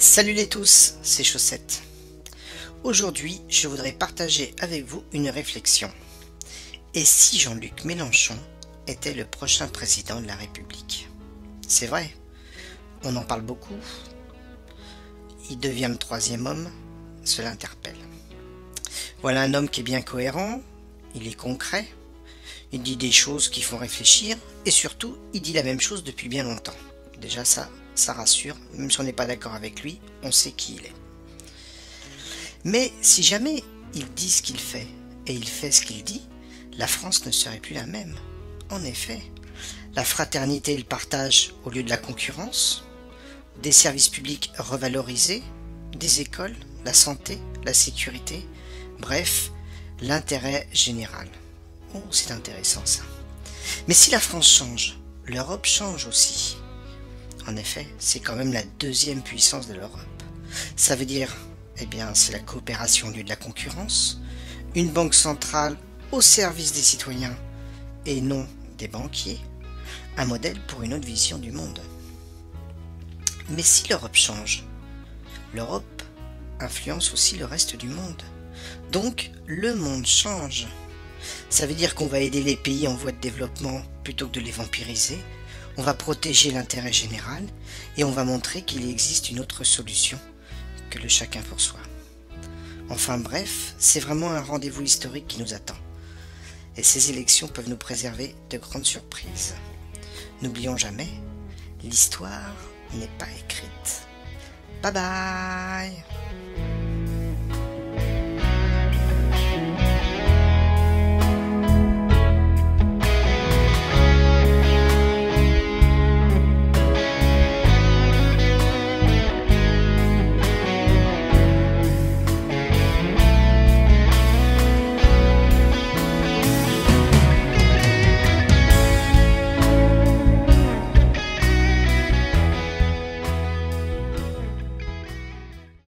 Salut les tous, c'est Chaussette. Aujourd'hui, je voudrais partager avec vous une réflexion. Et si Jean-Luc Mélenchon était le prochain président de la République? C'est vrai, on en parle beaucoup. Il devient le troisième homme, cela interpelle. Voilà un homme qui est bien cohérent, il est concret, il dit des choses qui font réfléchir, et surtout, il dit la même chose depuis bien longtemps. Déjà ça rassure, même si on n'est pas d'accord avec lui, on sait qui il est. Mais si jamais il dit ce qu'il fait, et il fait ce qu'il dit, la France ne serait plus la même. En effet, la fraternité et le partage au lieu de la concurrence, des services publics revalorisés, des écoles, la santé, la sécurité, bref, l'intérêt général. Oh, c'est intéressant ça. Mais si la France change, l'Europe change aussi. En effet, c'est quand même la deuxième puissance de l'Europe. Ça veut dire, c'est la coopération au lieu de la concurrence, une banque centrale au service des citoyens et non des banquiers, un modèle pour une autre vision du monde. Mais si l'Europe change, l'Europe influence aussi le reste du monde. Donc, le monde change. Ça veut dire qu'on va aider les pays en voie de développement plutôt que de les vampiriser. On va protéger l'intérêt général et on va montrer qu'il existe une autre solution que le chacun pour soi. Enfin bref, c'est vraiment un rendez-vous historique qui nous attend. Et ces élections peuvent nous préserver de grandes surprises. N'oublions jamais, l'histoire n'est pas écrite. Bye bye!